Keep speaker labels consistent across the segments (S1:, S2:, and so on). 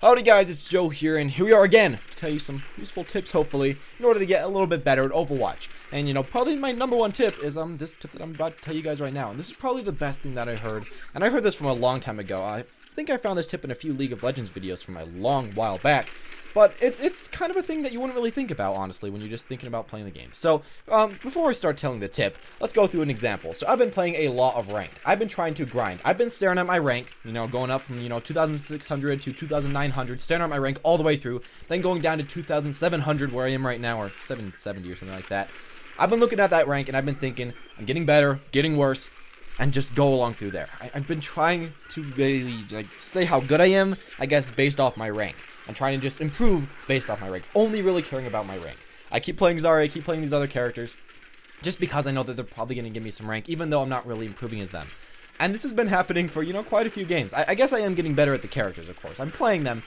S1: Howdy guys, it's Joe here, and here we are again to tell you some useful tips, hopefully, in order to get a little bit better at Overwatch. And probably my number one tip is this tip that I'm about to tell you guys right now. And this is probably the best thing that I heard. And I heard this from a long time ago. I think I found this tip in a few League of Legends videos from a long while back. But it's kind of a thing that you wouldn't really think about, honestly, when you're just thinking about playing the game. So, before I start telling the tip, let's go through an example. So, I've been playing a lot of ranked. I've been trying to grind. I've been staring at my rank, going up from, 2,600 to 2,900, staring at my rank all the way through, then going down to 2,700 where I am right now, or 770 or something like that. I've been looking at that rank, and I've been thinking, I'm getting better, getting worse, and just go along through there. I've been trying to really, say how good I am, I guess, based off my rank. I'm trying to just improve based off my rank, only really caring about my rank. I keep playing Zarya, I keep playing these other characters, just because I know that they're probably going to give me some rank, even though I'm not really improving as them. And this has been happening for, quite a few games. I guess I am getting better at the characters, of course. I'm playing them,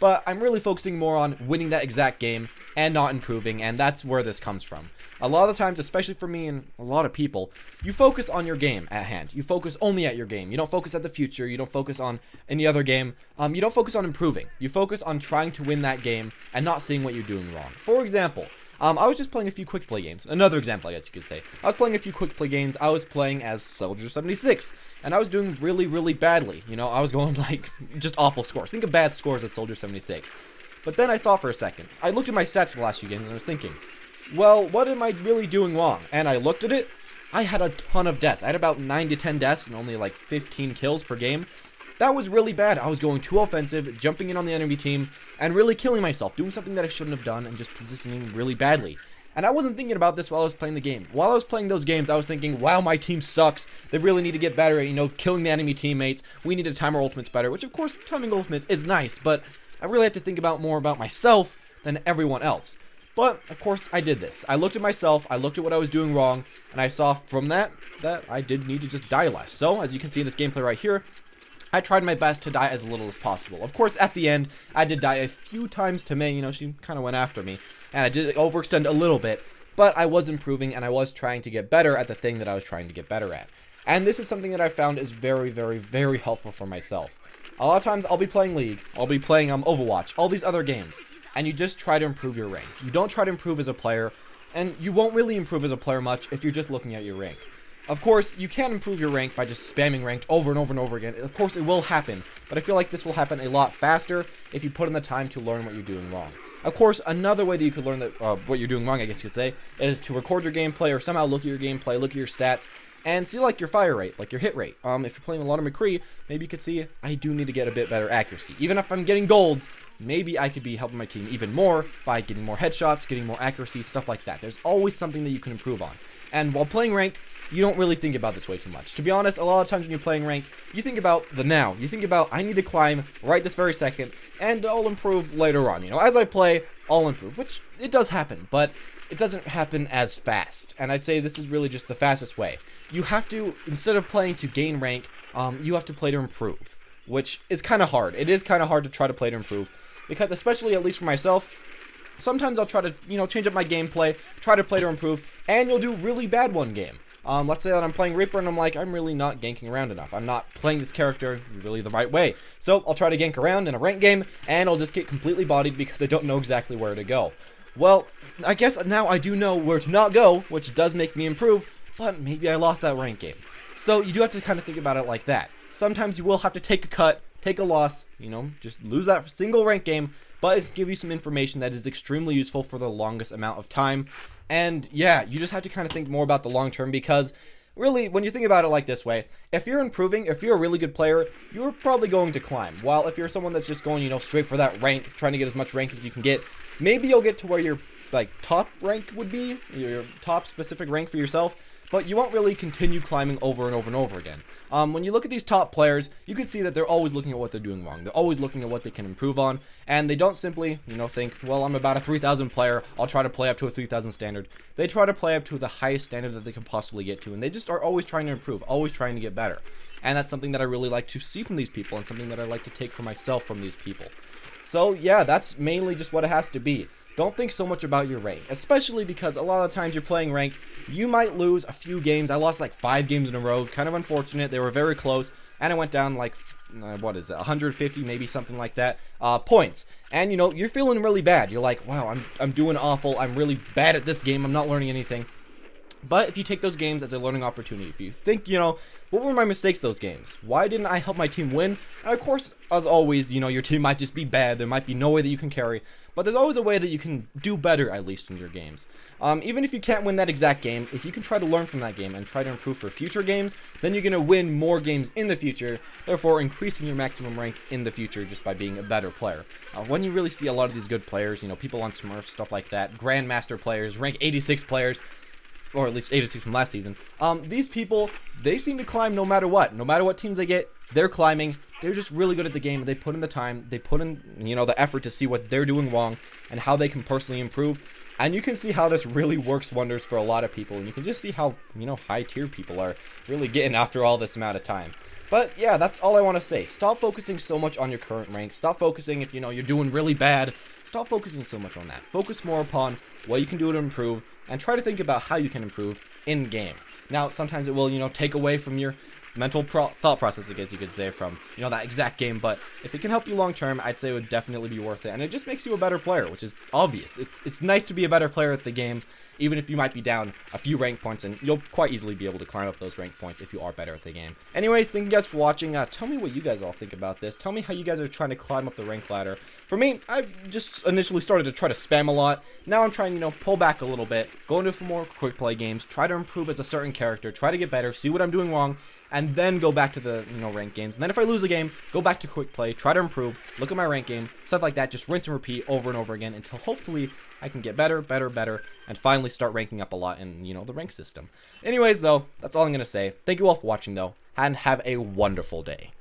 S1: but I'm really focusing more on winning that exact game and not improving, and that's where this comes from. A lot of times, especially for me and a lot of people, you focus on your game at hand. You focus only at your game. You don't focus at the future. You don't focus on any other game. You don't focus on improving. You focus on trying to win that game and not seeing what you're doing wrong. For example, I was just playing a few quick play games. Another example, I guess you could say. I was playing a few quick play games. I was playing as Soldier 76, and I was doing really, really badly. I was going just awful scores. Think of bad scores as Soldier 76. But then I thought for a second. I looked at my stats for the last few games, and I was thinking, well, what am I really doing wrong? And I looked at it. I had a ton of deaths. I had about 9 to 10 deaths and only 15 kills per game. That was really bad. I was going too offensive, jumping in on the enemy team, and really killing myself, doing something that I shouldn't have done, and just positioning really badly. And I wasn't thinking about this while I was playing the game. While I was playing those games, I was thinking, wow, my team sucks. They really need to get better at, killing the enemy teammates. We need to time our ultimates better, which, of course, timing ultimates is nice, but I really have to think about more about myself than everyone else. But, of course, I did this. I looked at myself, I looked at what I was doing wrong, and I saw from that I did need to just die less. So, as you can see in this gameplay right here, I tried my best to die as little as possible. Of course, at the end, I did die a few times to Mei. She kind of went after me, and I did overextend a little bit, but I was improving, and I was trying to get better at the thing that I was trying to get better at. And this is something that I found is very, very, very helpful for myself. A lot of times, I'll be playing League, I'll be playing Overwatch, all these other games, and you just try to improve your rank. You don't try to improve as a player, and you won't really improve as a player much if you're just looking at your rank. Of course, you can improve your rank by just spamming ranked over and over and over again. Of course, it will happen, but I feel like this will happen a lot faster if you put in the time to learn what you're doing wrong. Of course, another way that you could learn what you're doing wrong, I guess you could say, is to record your gameplay or somehow look at your gameplay, look at your stats, and see your fire rate, your hit rate. If you're playing a lot of McCree, maybe you could see I do need to get a bit better accuracy. Even if I'm getting golds, maybe I could be helping my team even more by getting more headshots, getting more accuracy, stuff like that. There's always something that you can improve on. And while playing ranked, you don't really think about this way too much. To be honest, a lot of times when you're playing ranked, you think about the now. You think about, I need to climb right this very second, and I'll improve later on. As I play, I'll improve, which it does happen, but it doesn't happen as fast. And I'd say this is really just the fastest way. You have to, instead of playing to gain rank, you have to play to improve, which is kind of hard. It is kind of hard to try to play to improve, because especially, at least for myself, sometimes I'll try to, change up my gameplay, try to play to improve, and you'll do really bad one game. Let's say that I'm playing Reaper and I'm really not ganking around enough. I'm not playing this character really the right way. So I'll try to gank around in a ranked game, and I'll just get completely bodied because I don't know exactly where to go. Well, I guess now I do know where to not go, which does make me improve, but maybe I lost that ranked game. So you do have to kind of think about it like that. Sometimes you will have to take a cut, take a loss, just lose that single ranked game, but it can give you some information that is extremely useful for the longest amount of time. And yeah, you just have to kind of think more about the long term, because really, when you think about it like this way, if you're improving, if you're a really good player, you're probably going to climb. While if you're someone that's just going, straight for that rank, trying to get as much rank as you can get, maybe you'll get to where your top rank would be, your top specific rank for yourself, but you won't really continue climbing over and over and over again. When you look at these top players, you can see that they're always looking at what they're doing wrong. They're always looking at what they can improve on, and they don't simply, think, well, I'm about a 3,000 player, I'll try to play up to a 3,000 standard. They try to play up to the highest standard that they can possibly get to, and they just are always trying to improve, always trying to get better. And that's something that I really like to see from these people, and something that I like to take for myself from these people. So yeah, that's mainly just what it has to be. Don't think so much about your rank, especially because a lot of times you're playing ranked, you might lose a few games. I lost 5 games in a row, kind of unfortunate. They were very close, and I went down what is it, 150, maybe something like that, points. And, you know, you're feeling really bad. You're like, wow, I'm doing awful. I'm really bad at this game. I'm not learning anything. But if you take those games as a learning opportunity, if you think, you know, what were my mistakes those games? Why didn't I help my team win? And of course, as always, you know, your team might just be bad. There might be no way that you can carry. But there's always a way that you can do better, at least in your games. Even if you can't win that exact game, if you can try to learn from that game and try to improve for future games, then you're going to win more games in the future, therefore increasing your maximum rank in the future just by being a better player. When you really see a lot of these good players, you know, people on Smurfs, stuff like that, Grandmaster players, rank 86 players, or at least 86 from last season, these people, they seem to climb no matter what. No matter what teams they get, they're climbing. They're just really good at the game. They put in the time. They put in, you know, the effort to see what they're doing wrong and how they can personally improve. And you can see how this really works wonders for a lot of people. And you can just see how, you know, high tier people are really getting after all this amount of time. But yeah, that's all I want to say. Stop focusing so much on your current rank. Stop focusing if, you know, you're doing really bad. Stop focusing so much on that. Focus more upon what you can do to improve and try to think about how you can improve in game. Now, sometimes it will, you know, take away from your mental thought process, I guess you could say, from, you know, that exact game. But if it can help you long term, I'd say it would definitely be worth it. And it just makes you a better player, which is obvious. It's nice to be a better player at the game, even if you might be down a few rank points, and you'll quite easily be able to climb up those rank points if you are better at the game. Anyways, thank you guys for watching. Tell me what you guys all think about this. Tell me how you guys are trying to climb up the rank ladder. For me, I've just initially started to try to spam a lot. Now I'm trying, you know, pull back a little bit, go into some more quick play games, try to improve as a certain character, try to get better, see what I'm doing wrong, and then go back to the, you know, rank games. And then if I lose a game, go back to quick play, try to improve, look at my rank game, stuff like that. Just rinse and repeat over and over again until hopefully I can get better, and finally start ranking up a lot in, you know, the rank system. Anyways, though, that's all I'm going to say. Thank you all for watching, though, and have a wonderful day.